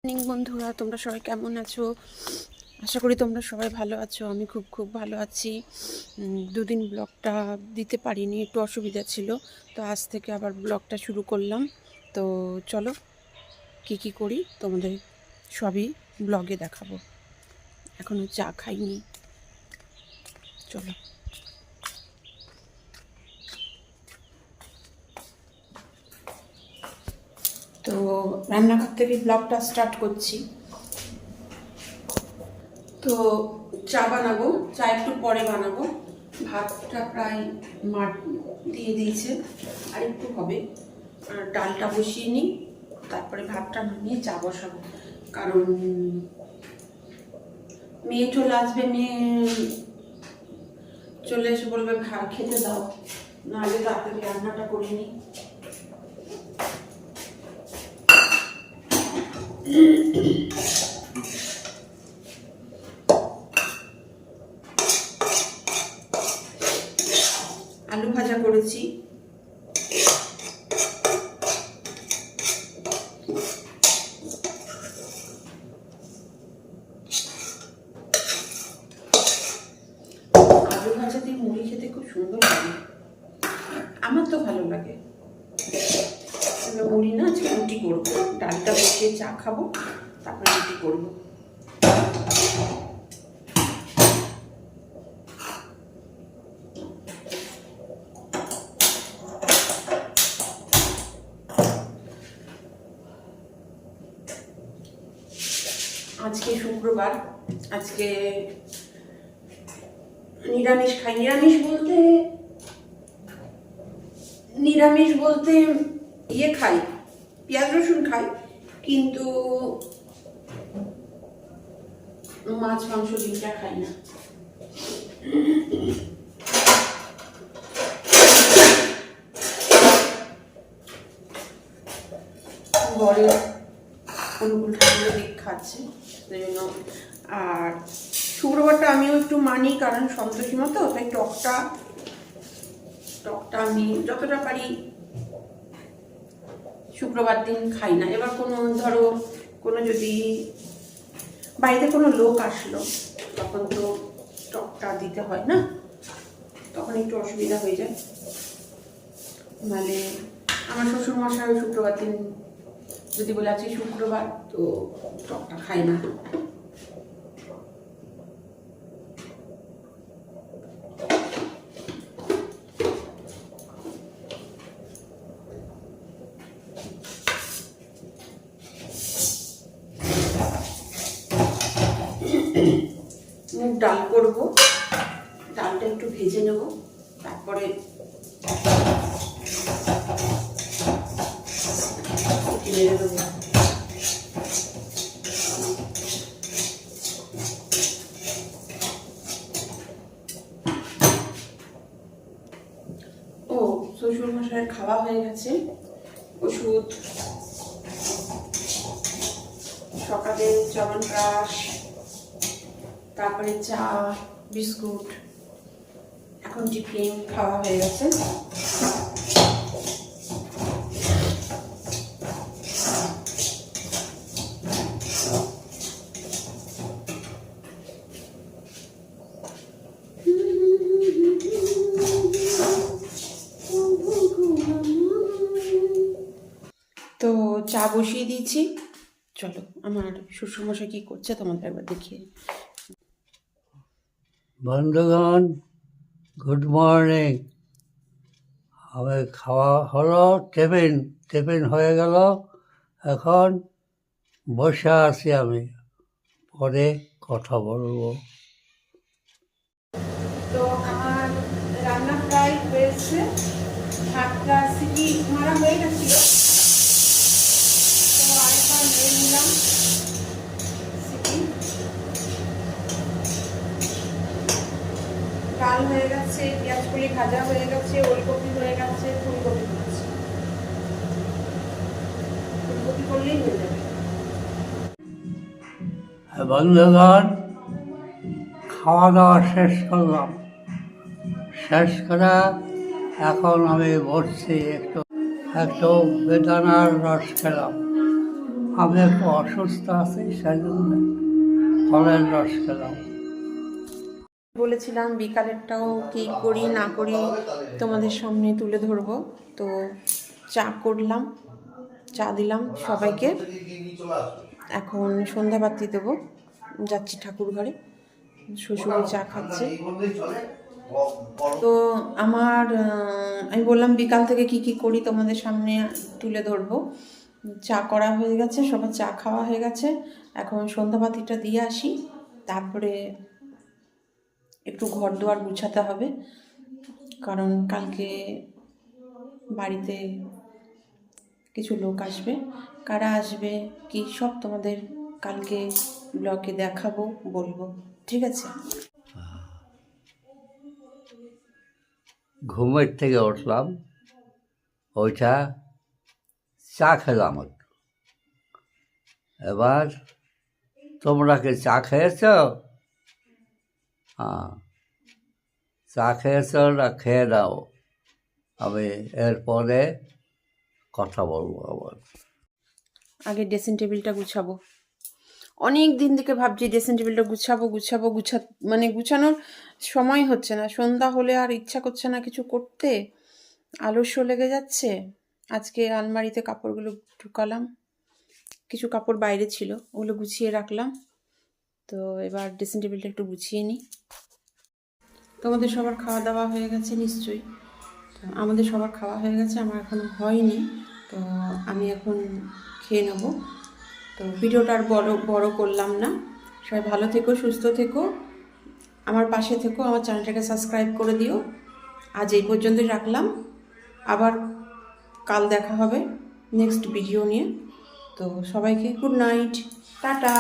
Morning বন্ধুরা, তোমরা সবাই কেমন আছো? আশা করি তোমরা সবাই ভালো আছো। আমি খুব ভালো আছি। দুদিন ব্লগটা দিতে পারিনি, একটু অসুবিধা ছিল। তো আজ থেকে আবার ব্লগটা শুরু করলাম। তো চলো কি করি তোমাদের সবই ব্লগে দেখাবো। এখনও চা খাইনি, চলো। তো রান্নাঘর থেকে ব্লগটা স্টার্ট করছি। তো চা বানাবো, চা একটু পরে বানাবো। ভাতটা প্রায় মার দিয়ে দিয়েছে, আর একটু হবে। আর ডালটা বসিয়ে নিই, তারপরে ভাতটা নামিয়ে চা বসাবো। কারণ মেয়ে চলে আসবে, মেয়ে চলে এসে বলবে ভাত খেতে দাও, নাহলে তাড়াতাড়ি রান্নাটা করে নিই। আলু ভাজা করেছি, আলু ভাজা দিয়ে মুড়ি খেতে খুব সুন্দর লাগে, আমার তো ভালো লাগে। মুড়ি না, আজকে রুটি করবো। ডালটা বসিয়ে চা খাবো, তারপরে রুটি করবো। আজকে শুক্রবার, আজকে নিরামিষ খাই। নিরামিষ বলতে ইয়ে খাই, পেঁয়াজ রসুন খাই, কিন্তু মাছ মাংস ডিমটা খাই না। বড় অনুকূল ঠাকুরের দীক্ষা আছে, সেই জন্য। আর শুক্রবারটা আমিও একটু মানি, কারণ সন্তোষী মতো, তাই টকটা আমি যতটা পারি শুক্রবার দিন খাই না। এবার ধরো কোনো যদি বাড়িতে কোনো লোক আসলো, তখন তো টকটা দিতে হয় না, তখন একটু অসুবিধা হয়ে যায়। মানে আমার শ্বশুরমশাই শুক্রবার দিন যদি বলে আছে শুক্রবার, তো টকটা খাই না। মুগ ডাল করবো, ডালটা একটু ভেজে নেব, তারপরে নেড়ে দেবো। ও, শ্বশুর মশাইয়ের খাওয়া হয়ে গেছে, ওষুধ, সকালে চ্যবনপ্রাশ, তারপরে চা, বিস্কুট, এখন টিফিন খাওয়া হয়ে গেছে। তো চা বসিয়ে দিয়েছি, চলো আমার শ্বশুরমশাই কি করছে তোমাদের একবার দেখিয়ে। বন্ধুগণ, গুড মর্নিং। আমি খাওয়া হলো, টিফিন হয়ে গেল, এখন বসে আছি। আমি পরে কথা বলবো। তো আমার রান্না প্রায় হয়েছে, ভাতটা সিটি মারা হয়ে গেছিল, তো আরেকবার মেরে নিলাম সিটি। ডাল হয়ে গেছে, পেঁয়াজকলি ভাজা হয়ে গেছে, ওলকপি হয়ে গেছে, ফুলকপি হয়েছে। ফুলকপি করলেই হয়ে যাবে। বন্ধুগণ, খাওয়া দাওয়া শেষ করলাম, শেষ করে এখন আমি বসছি, একটু বেদানার রস খেলাম। আমি একটু অসুস্থ আছি, সেই জন্য ফলের রস খেলাম। বলেছিলাম বিকালেরটাও কি করি না করি তোমাদের সামনে তুলে ধরবো। তো চা করলাম, চা দিলাম সবাইকে, এখন সন্ধ্যাবাতি দেবো, যাচ্ছি ঠাকুর ঘরে, শ্বশুর চা খাচ্ছে। তো আমার আমি বললাম বিকাল থেকে কি কি করি তোমাদের সামনে তুলে ধরবো। চা করা হয়ে গেছে, সবার চা খাওয়া হয়ে গেছে, এখন সন্ধ্যাবাতিটা দিয়ে আসি, তারপরে একটু ঘর দুয়ার গুছাতে হবে, কারণ কালকে বাড়িতে কিছু লোক আসবে। কারা আসবে কি সব তোমাদের কালকে ব্লগে দেখাবো, বলবো, ঠিক আছে? ঘুমের থেকে উঠলাম, ওইটা চা খেলাম একটু। এবার তোমরা কি চা খেয়েছ? হ্যাঁ, চা খেয়েছ না? খেয়ে দাও, আমি এরপরে কথা বলবো আবার। আগে ড্রেসিং টেবিলটা গুছাবো, অনেক দিন থেকে ভাবছি ড্রেসিং টেবিলটা গুছাবো, মানে গুছানোর সময় হচ্ছে না, সন্ধ্যা হলে আর ইচ্ছা করছে না কিছু করতে, আলস্য লেগে যাচ্ছে। আজকে আলমারিতে কাপড়গুলো ঢুকালাম, কিছু কাপড় বাইরে ছিল, ওগুলো গুছিয়ে রাখলাম। তো এবার ড্রেসিং টেবিলটা একটু গুছিয়ে নিই। তোমাদের সবার খাওয়া দাওয়া হয়ে গেছে নিশ্চয়ই? তো আমাদের সবার খাওয়া হয়ে গেছে, আমার এখনো হয়নি, তো আমি এখন খেয়ে নেব। তো ভিডিওটা আর বড় করলাম না। সবাই ভালো থেকো, সুস্থ থেকো, আমার পাশে থেকো, আমার চ্যানেলটাকে সাবস্ক্রাইব করে দিও। আজ এই পর্যন্তই রাখলাম, আবার কাল দেখা হবে নেক্সট ভিডিও নিয়ে। তো সবাইকে গুড নাইট, টাটা।